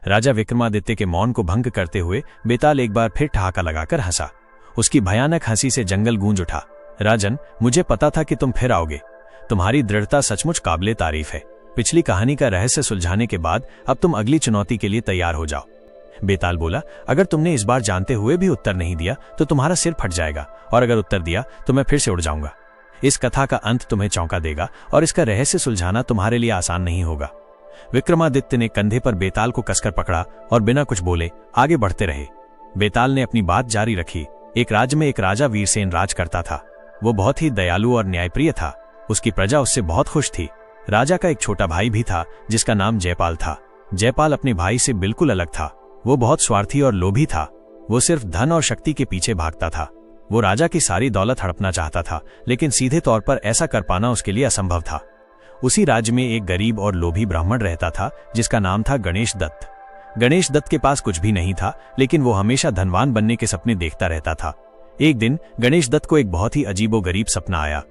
राजा विक्रमादित्य के मौन को भंग करते हुए बेताल एक बार फिर ठहाका लगाकर हंसा। उसकी भयानक हंसी से जंगल गूंज उठा। राजन, मुझे पता था कि तुम फिर आओगे। तुम्हारी दृढ़ता सचमुच काबिले तारीफ है। पिछली कहानी का रहस्य सुलझाने के बाद अब तुम अगली चुनौती के लिए तैयार हो जाओ। बेताल बोला, अगर तुमने इस बार जानते हुए भी उत्तर नहीं दिया तो तुम्हारा सिर फट जाएगा, और अगर उत्तर दिया तो मैं फिर से उड़ जाऊंगा। इस कथा का अंत तुम्हें चौंका देगा और इसका रहस्य सुलझाना तुम्हारे लिए आसान नहीं होगा। विक्रमादित्य ने कंधे पर बेताल को कसकर पकड़ा और बिना कुछ बोले आगे बढ़ते रहे। बेताल ने अपनी बात जारी रखी। एक राज्य में एक राजा वीरसेन राज करता था। वो बहुत ही दयालु और न्यायप्रिय था। उसकी प्रजा उससे बहुत खुश थी। राजा का एक छोटा भाई भी था जिसका नाम जयपाल था। जयपाल अपने भाई से बिल्कुल अलग था। वो बहुत स्वार्थी और लोभी था। वो सिर्फ धन और शक्ति के पीछे भागता था। वो राजा की सारी दौलत हड़पना चाहता था, लेकिन सीधे तौर पर ऐसा कर पाना उसके लिए असंभव था। उसी राज्य में एक गरीब और लोभी ब्राह्मण रहता था जिसका नाम था गणेश दत्त। गणेश दत्त के पास कुछ भी नहीं था, लेकिन वो हमेशा धनवान बनने के सपने देखता रहता था। एक दिन गणेश दत्त को एक बहुत ही अजीबोगरीब सपना आया।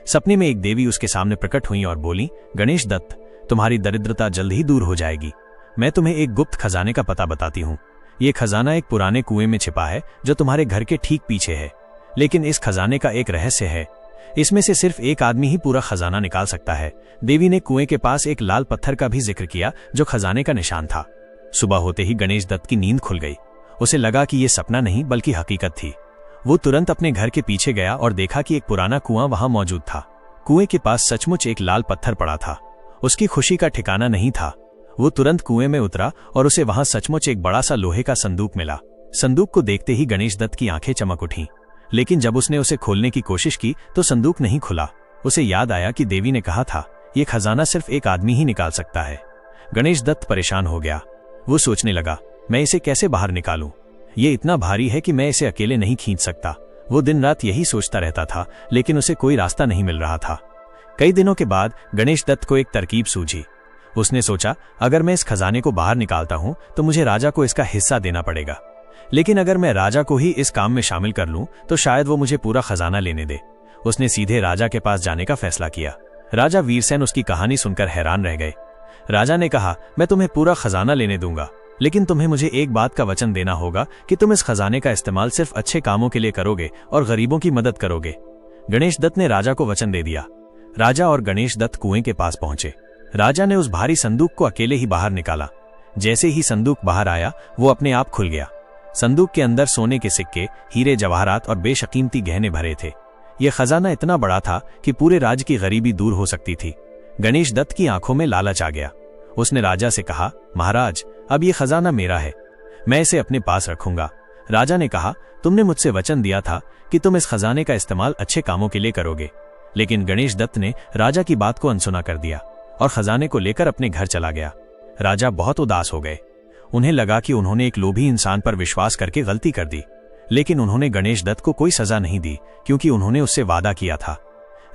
सपने में एक देवी उसके सामने प्रकट हुई और बोली, गणेश दत्त, तुम्हारी दरिद्रता जल्द ही दूर हो जाएगी। मैं तुम्हें एक गुप्त खजाने का पता बताती हूँ। ये खजाना एक पुराने कुएं में छिपा है जो तुम्हारे घर के ठीक पीछे है। लेकिन इस खजाने का एक रहस्य है। इसमें से सिर्फ एक आदमी ही पूरा खजाना निकाल सकता है। देवी ने कुएं के पास एक लाल पत्थर का भी जिक्र किया जो खजाने का निशान था। सुबह होते ही गणेश दत्त की नींद खुल गई। उसे लगा कि ये सपना नहीं बल्कि हकीकत थी। वो तुरंत अपने घर के पीछे गया और देखा कि एक पुराना कुआं वहां मौजूद था। कुएं के पास सचमुच एक लाल पत्थर पड़ा था। उसकी खुशी का ठिकाना नहीं था। वो तुरंत कुएं में उतरा और उसे वहां सचमुच एक बड़ा सा लोहे का संदूक मिला। संदूक को देखते ही गणेश दत्त की आंखें चमक उठीं। लेकिन जब उसने उसे खोलने की कोशिश की तो संदूक नहीं खुला। उसे याद आया कि देवी ने कहा था ये खजाना सिर्फ एक आदमी ही निकाल सकता है। गणेश दत्त परेशान हो गया। वो सोचने लगा, मैं इसे कैसे बाहर निकालूं? ये इतना भारी है कि मैं इसे अकेले नहीं खींच सकता। वो दिन रात यही सोचता रहता था, लेकिन उसे कोई रास्ता नहीं मिल रहा था। कई दिनों के बाद गणेश दत्त को एक तरकीब सूझी। उसने सोचा, अगर मैं इस खजाने को बाहर निकालता हूं तो मुझे राजा को इसका हिस्सा देना पड़ेगा। लेकिन अगर मैं राजा को ही इस काम में शामिल कर लूं तो शायद वो मुझे पूरा खजाना लेने दे। उसने सीधे राजा के पास जाने का फैसला किया। राजा वीरसेन उसकी कहानी सुनकर हैरान रह गए। राजा ने कहा, मैं तुम्हें पूरा खजाना लेने दूंगा, लेकिन तुम्हें मुझे एक बात का वचन देना होगा कि तुम इस खजाने का इस्तेमाल सिर्फ अच्छे कामों के लिए करोगे और गरीबों की मदद करोगे। गणेश दत्त ने राजा को वचन दे दिया। राजा और गणेश दत्त कुएं के पास पहुंचे। राजा ने उस भारी संदूक को अकेले ही बाहर निकाला। जैसे ही संदूक बाहर आया वो अपने आप खुल गया। संदूक के अंदर सोने के सिक्के, हीरे जवाहरात और बेशकीमती गहने भरे थे। यह खजाना इतना बड़ा था कि पूरे राज्य की गरीबी दूर हो सकती थी। गणेश दत्त की आंखों में लालच आ गया। उसने राजा से कहा, महाराज, अब यह खजाना मेरा है, मैं इसे अपने पास रखूंगा। राजा ने कहा, तुमने मुझसे वचन दिया था कि तुम इस खजाने का इस्तेमाल अच्छे कामों के लिए करोगे। लेकिन गणेश दत्त ने राजा की बात को अनसुना कर दिया और खजाने को लेकर अपने घर चला गया। राजा बहुत उदास हो गए। उन्हें लगा कि उन्होंने एक लोभी इंसान पर विश्वास करके गलती कर दी। लेकिन उन्होंने गणेश दत्त को कोई सजा नहीं दी, क्योंकि उन्होंने उससे वादा किया था।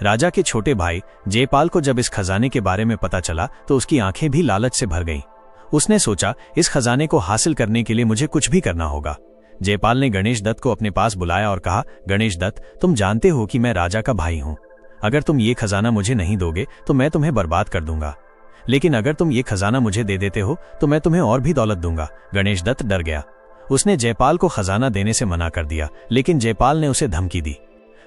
राजा के छोटे भाई जयपाल को जब इस खजाने के बारे में पता चला तो उसकी आंखें भी लालच से भर गईं। उसने सोचा, इस खजाने को हासिल करने के लिए मुझे कुछ भी करना होगा। जयपाल ने गणेश दत्त को अपने पास बुलाया और कहा, गणेश दत्त, तुम जानते हो कि मैं राजा का भाई हूं। अगर तुम ये खजाना मुझे नहीं दोगे तो मैं तुम्हें बर्बाद कर दूंगा, लेकिन अगर तुम ये खजाना मुझे दे देते हो तो मैं तुम्हें और भी दौलत दूंगा। गणेश दत्त डर गया। उसने जयपाल को खजाना देने से मना कर दिया, लेकिन जयपाल ने उसे धमकी दी।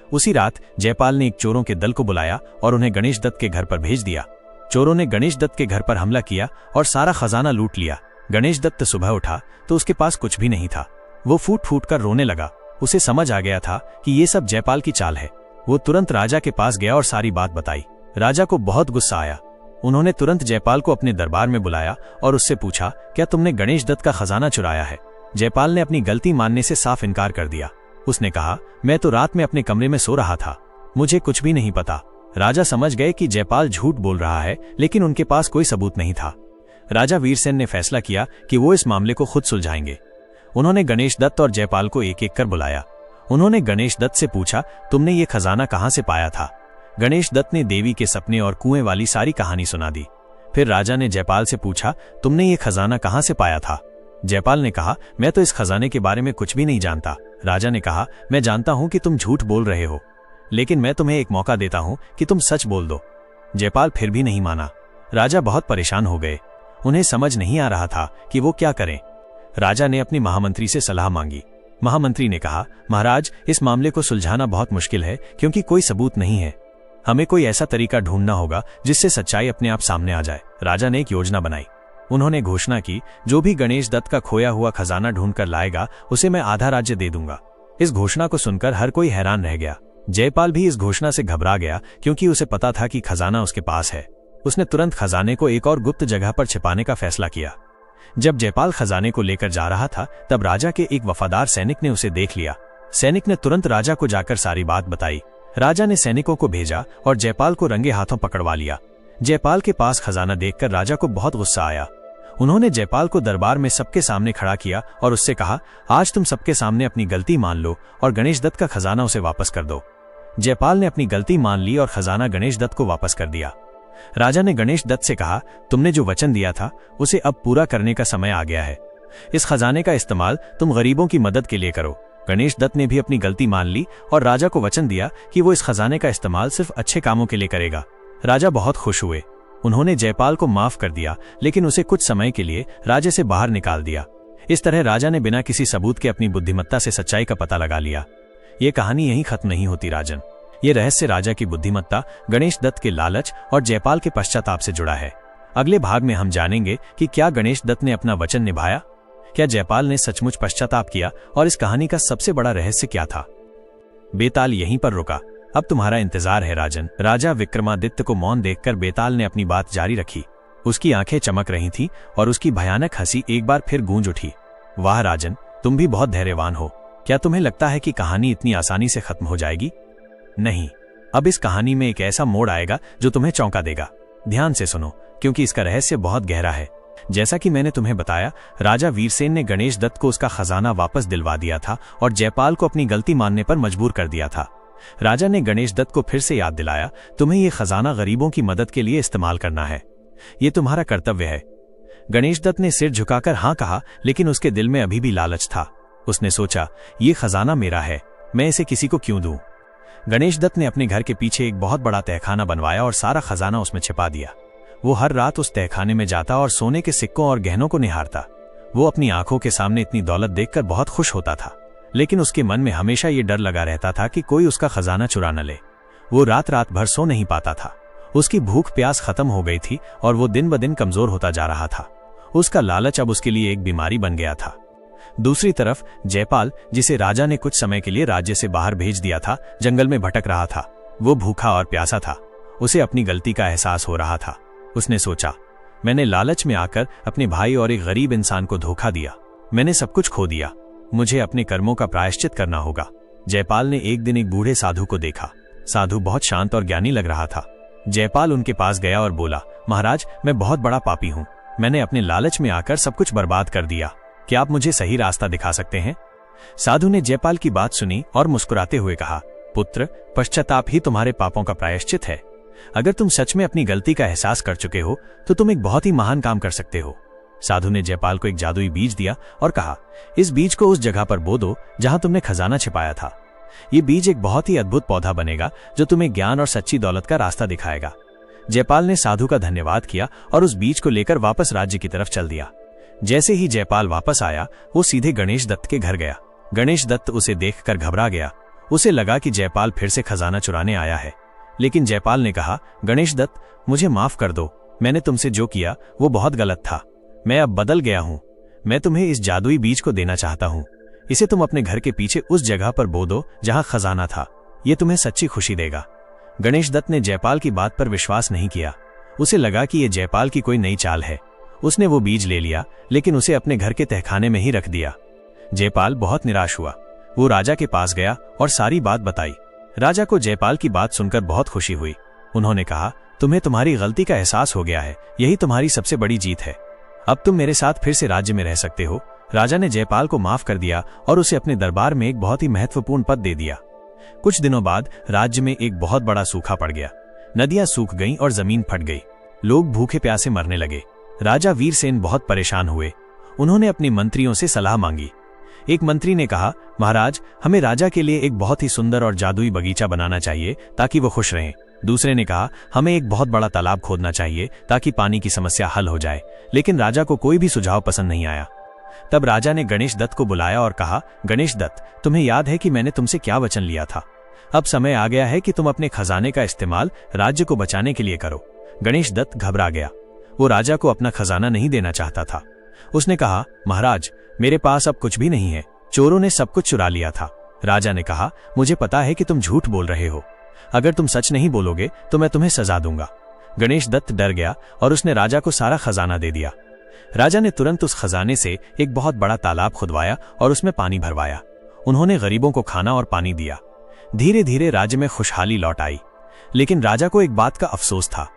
उसी रात जयपाल ने एक चोरों के दल को बुलाया और उन्हें गणेश दत्त के घर पर भेज दिया। चोरों ने गणेश दत्त के घर पर हमला किया और सारा खजाना लूट लिया। गणेश दत्त सुबह उठा तो उसके पास कुछ भी नहीं था। वो फूट फूट कर रोने लगा। उसे समझ आ गया था कि ये सब जयपाल की चाल है। वो तुरंत राजा के पास गया और सारी बात बताई। राजा को बहुत गुस्सा आया। उन्होंने तुरंत जयपाल को अपने दरबार में बुलाया और उससे पूछा, क्या तुमने गणेश दत्त का खजाना चुराया है? जयपाल ने अपनी गलती मानने से साफ इनकार कर दिया। उसने कहा, मैं तो रात में अपने कमरे में सो रहा था, मुझे कुछ भी नहीं पता। राजा समझ गए कि जयपाल झूठ बोल रहा है, लेकिन उनके पास कोई सबूत नहीं था। राजा वीरसेन ने फैसला किया कि वो इस मामले को खुद सुलझाएंगे। उन्होंने गणेश दत्त और जयपाल को एक एक कर बुलाया। उन्होंने गणेश दत्त से पूछा, तुमने ये खजाना कहां से पाया था? गणेश दत्त ने देवी के सपने और कुएं वाली सारी कहानी सुना दी। फिर राजा ने जयपाल से पूछा, तुमने ये खजाना कहां से पाया था? जयपाल ने कहा, मैं तो इस खजाने के बारे में कुछ भी नहीं जानता। राजा ने कहा, मैं जानता हूं कि तुम झूठ बोल रहे हो, लेकिन मैं तुम्हें एक मौका देता हूं कि तुम सच बोल दो। जयपाल फिर भी नहीं माना। राजा बहुत परेशान हो गए। उन्हें समझ नहीं आ रहा था कि वो क्या करें। राजा ने अपनी महामंत्री से सलाह मांगी। महामंत्री ने कहा, महाराज, इस मामले को सुलझाना बहुत मुश्किल है क्योंकि कोई सबूत नहीं है। हमें कोई ऐसा तरीका ढूंढना होगा जिससे सच्चाई अपने आप सामने आ जाए। राजा ने एक योजना बनाई। उन्होंने घोषणा की, जो भी गणेश दत्त का खोया हुआ खजाना ढूंढ कर लाएगा उसे मैं आधा राज्य दे दूंगा। इस घोषणा को सुनकर हर कोई हैरान रह गया। जयपाल भी इस घोषणा से घबरा गया क्योंकि उसे पता था कि खजाना उसके पास है। उसने तुरंत खजाने को एक और गुप्त जगह पर छिपाने का फैसला किया। जब जयपाल खजाने को लेकर जा रहा था तब राजा के एक वफादार सैनिक ने उसे देख लिया। सैनिक ने तुरंत राजा को जाकर सारी बात बताई। राजा ने सैनिकों को भेजा और जयपाल को रंगे हाथों पकड़वा लिया। जयपाल के पास खजाना देखकर राजा को बहुत गुस्सा आया। उन्होंने जयपाल को दरबार में सबके सामने खड़ा किया और उससे कहा, आज तुम सबके सामने अपनी गलती मान लो और गणेश दत्त का खजाना उसे वापस कर दो। जयपाल ने अपनी गलती मान ली और खजाना गणेश दत्त को वापस कर दिया। राजा ने गणेश दत्त से कहा, तुमने जो वचन दिया था उसे अब पूरा करने का समय आ गया है। इस खजाने का इस्तेमाल तुम गरीबों की मदद के लिए करो। गणेश दत्त ने भी अपनी गलती मान ली और राजा को वचन दिया कि वो इस खजाने का इस्तेमाल सिर्फ अच्छे कामों के लिए करेगा। राजा बहुत खुश हुए। उन्होंने जयपाल को माफ कर दिया, लेकिन उसे कुछ समय के लिए राज्य से बाहर निकाल दिया। इस तरह राजा ने बिना किसी सबूत के अपनी बुद्धिमत्ता से सच्चाई का पता लगा लिया। ये कहानी यहीं खत्म नहीं होती राजन। ये रहस्य राजा की बुद्धिमत्ता, गणेश दत्त के लालच और जयपाल के पश्चाताप से जुड़ा है। अगले भाग में हम जानेंगे कि क्या गणेश दत्त ने अपना वचन निभाया, क्या जयपाल ने सचमुच पश्चाताप किया और इस कहानी का सबसे बड़ा रहस्य क्या था। बेताल यहीं पर रुका। अब तुम्हारा इंतजार है राजन। राजा विक्रमादित्य को मौन देखकर बेताल ने अपनी बात जारी रखी। उसकी आंखें चमक रही थीं और उसकी भयानक हंसी एक बार फिर गूंज उठी। वाह राजन, तुम भी बहुत धैर्यवान हो। क्या तुम्हें लगता है कि कहानी इतनी आसानी से खत्म हो जाएगी? नहीं, अब इस कहानी में एक ऐसा मोड़ आएगा जो तुम्हें चौंका देगा। ध्यान से सुनो, क्योंकि इसका रहस्य बहुत गहरा है। जैसा कि मैंने तुम्हें बताया, राजा वीरसेन ने गणेश दत्त को उसका खजाना वापस दिलवा दिया था और जयपाल को अपनी गलती मानने पर मजबूर कर दिया था। राजा ने गणेश दत्त को फिर से याद दिलाया, तुम्हें यह खजाना गरीबों की मदद के लिए इस्तेमाल करना है। ये तुम्हारा कर्तव्य है। गणेश दत्त ने सिर झुकाकर हाँ कहा, लेकिन उसके दिल में अभी भी लालच था। उसने सोचा, ये खजाना मेरा है, मैं इसे किसी को क्यों दूं? गणेश दत्त ने अपने घर के पीछे एक बहुत बड़ा तहखाना बनवाया और सारा खजाना उसमें छिपा दिया। वो हर रात उस तहखाने में जाता और सोने के सिक्कों और गहनों को निहारता। वो अपनी आंखों के सामने इतनी दौलत देखकर बहुत खुश होता था, लेकिन उसके मन में हमेशा ये डर लगा रहता था कि कोई उसका खजाना चुरा न ले। वो रात रात भर सो नहीं पाता था। उसकी भूख प्यास खत्म हो गई थी और वो दिन ब दिन कमजोर होता जा रहा था। उसका लालच अब उसके लिए एक बीमारी बन गया था। दूसरी तरफ जयपाल, जिसे राजा ने कुछ समय के लिए राज्य से बाहर भेज दिया था, जंगल में भटक रहा था। वो भूखा और प्यासा था। उसे अपनी गलती का एहसास हो रहा था। उसने सोचा, मैंने लालच में आकर अपने भाई और एक गरीब इंसान को धोखा दिया। मैंने सब कुछ खो दिया। मुझे अपने कर्मों का प्रायश्चित करना होगा। जयपाल ने एक दिन एक बूढ़े साधु को देखा। साधु बहुत शांत और ज्ञानी लग रहा था। जयपाल उनके पास गया और बोला, महाराज, मैं बहुत बड़ा पापी हूँ। मैंने अपने लालच में आकर सब कुछ बर्बाद कर दिया। क्या आप मुझे सही रास्ता दिखा सकते हैं? साधु ने जयपाल की बात सुनी और मुस्कुराते हुए कहा, पुत्र, पश्चाताप ही तुम्हारे पापों का प्रायश्चित है। अगर तुम सच में अपनी गलती का एहसास कर चुके हो तो तुम एक बहुत ही महान काम कर सकते हो। साधु ने जयपाल को एक जादुई बीज दिया और कहा, इस बीज को उस जगह पर बो दो जहां तुमने खजाना छिपाया था। ये बीज एक बहुत ही अद्भुत पौधा बनेगा जो तुम्हें ज्ञान और सच्ची दौलत का रास्ता दिखाएगा। जयपाल ने साधु का धन्यवाद किया और उस बीज को लेकर वापस राज्य की तरफ चल दिया। जैसे ही जयपाल वापस आया, वो सीधे गणेश दत्त के घर गया। गणेश दत्त उसे देखकर घबरा गया। उसे लगा कि जयपाल फिर से खजाना चुराने आया है। लेकिन जयपाल ने कहा, गणेश दत्त, मुझे माफ कर दो। मैंने तुमसे जो किया वो बहुत गलत था। मैं अब बदल गया हूँ। मैं तुम्हें इस जादुई बीज को देना चाहता हूँ। इसे तुम अपने घर के पीछे उस जगह पर बो दो जहां खजाना था। ये तुम्हें सच्ची खुशी देगा। गणेश दत्त ने जयपाल की बात पर विश्वास नहीं किया। उसे लगा कि ये जयपाल की कोई नई चाल है। उसने वो बीज ले लिया, लेकिन उसे अपने घर के तहखाने में ही रख दिया। जयपाल बहुत निराश हुआ। वो राजा के पास गया और सारी बात बताई। राजा को जयपाल की बात सुनकर बहुत खुशी हुई। उन्होंने कहा, तुम्हें तुम्हारी गलती का एहसास हो गया है। यही तुम्हारी सबसे बड़ी जीत है। अब तुम मेरे साथ फिर से राज्य में रह सकते हो। राजा ने जयपाल को माफ कर दिया और उसे अपने दरबार में एक बहुत ही महत्वपूर्ण पद दे दिया। कुछ दिनों बाद राज्य में एक बहुत बड़ा सूखा पड़ गया। नदियां सूख गईं और जमीन फट गई। लोग भूखे प्यासे मरने लगे। राजा वीरसेन बहुत परेशान हुए। उन्होंने अपने मंत्रियों से सलाह मांगी। एक मंत्री ने कहा, महाराज, हमें राजा के लिए एक बहुत ही सुंदर और जादुई बगीचा बनाना चाहिए ताकि वो खुश रहें। दूसरे ने कहा, हमें एक बहुत बड़ा तालाब खोदना चाहिए ताकि पानी की समस्या हल हो जाए। लेकिन राजा को कोई भी सुझाव पसंद नहीं आया। तब राजा ने गणेश दत्त को बुलाया और कहा, गणेश दत्त, तुम्हें याद है कि मैंने तुमसे क्या वचन लिया था? अब समय आ गया है कि तुम अपने खजाने का इस्तेमाल राज्य को बचाने के लिए करो। गणेश दत्त घबरा गया। वो राजा को अपना खजाना नहीं देना चाहता था। उसने कहा, महाराज, मेरे पास अब कुछ भी नहीं है, चोरों ने सब कुछ चुरा लिया था। राजा ने कहा, मुझे पता है कि तुम झूठ बोल रहे हो। अगर तुम सच नहीं बोलोगे तो मैं तुम्हें सजा दूंगा। गणेश दत्त डर गया और उसने राजा को सारा खजाना दे दिया। राजा ने तुरंत उस खजाने से एक बहुत बड़ा तालाब खुदवाया और उसमें पानी भरवाया। उन्होंने गरीबों को खाना और पानी दिया। धीरे धीरे राज्य में खुशहाली लौट आई। लेकिन राजा को एक बात का अफसोस था।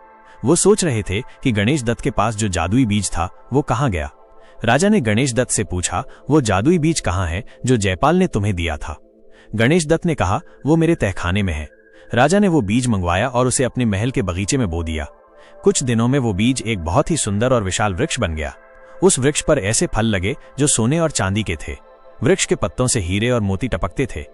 वो सोच रहे थे कि गणेश दत्त के पास जो जादुई बीज था वो कहाँ गया। राजा ने गणेश दत्त से पूछा, वो जादुई बीज कहाँ है जो जयपाल ने तुम्हें दिया था? गणेश दत्त ने कहा, वो मेरे तहखाने में है। राजा ने वो बीज मंगवाया और उसे अपने महल के बगीचे में बो दिया। कुछ दिनों में वो बीज एक बहुत ही सुंदर और विशाल वृक्ष बन गया। उस वृक्ष पर ऐसे फल लगे जो सोने और चांदी के थे। वृक्ष के पत्तों से हीरे और मोती टपकते थे।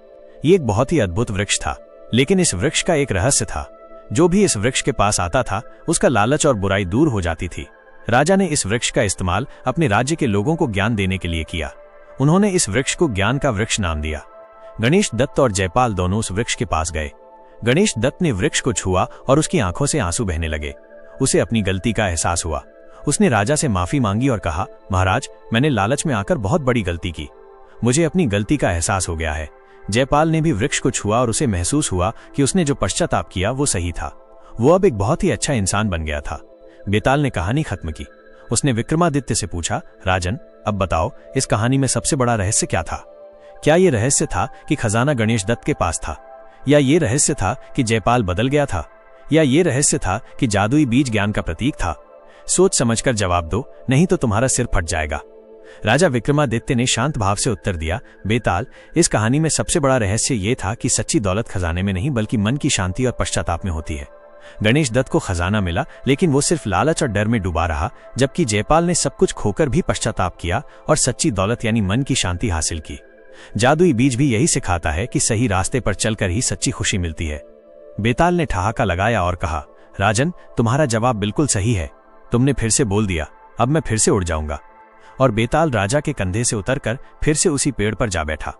ये एक बहुत ही अद्भुत वृक्ष था। लेकिन इस वृक्ष का एक रहस्य था। जो भी इस वृक्ष के पास आता था उसका लालच और बुराई दूर हो जाती थी। राजा ने इस वृक्ष का इस्तेमाल अपने राज्य के लोगों को ज्ञान देने के लिए किया। उन्होंने इस वृक्ष को ज्ञान का वृक्ष नाम दिया। गणेश दत्त और जयपाल दोनों उस वृक्ष के पास गए। गणेश दत्त ने वृक्ष को छुआ और उसकी आंखों से आंसू बहने लगे। उसे अपनी गलती का एहसास हुआ। उसने राजा से माफी मांगी और कहा, महाराज, मैंने लालच में आकर बहुत बड़ी गलती की। मुझे अपनी गलती का एहसास हो गया है। जयपाल ने भी वृक्ष को छुआ और उसे महसूस हुआ कि उसने जो पश्चाताप किया वो सही था। वो अब एक बहुत ही अच्छा इंसान बन गया था। बेताल ने कहानी खत्म की। उसने विक्रमादित्य से पूछा, राजन, अब बताओ, इस कहानी में सबसे बड़ा रहस्य क्या था? क्या ये रहस्य था कि खजाना गणेश दत्त के पास था, या ये रहस्य था कि जयपाल बदल गया था, या ये रहस्य था कि जादुई बीज ज्ञान का प्रतीक था? सोच समझकर जवाब दो, नहीं तो तुम्हारा सिर फट जाएगा। राजा विक्रमादित्य ने शांत भाव से उत्तर दिया, बेताल, इस कहानी में सबसे बड़ा रहस्य ये था कि सच्ची दौलत खजाने में नहीं बल्कि मन की शांति और पश्चाताप में होती है। गणेश दत्त को खजाना मिला, लेकिन वो सिर्फ लालच और डर में डूबा रहा, जबकि जयपाल ने सब कुछ खोकर भी पश्चाताप किया और सच्ची दौलत यानी मन की शांति हासिल की। जादुई बीज भी यही सिखाता है कि सही रास्ते पर चलकर ही सच्ची खुशी मिलती है। बेताल ने ठहाका लगाया और कहा, राजन, तुम्हारा जवाब बिल्कुल सही है। तुमने फिर से बोल दिया, अब मैं फिर से उड़ जाऊंगा। और बेताल राजा के कंधे से उतरकर फिर से उसी पेड़ पर जा बैठा।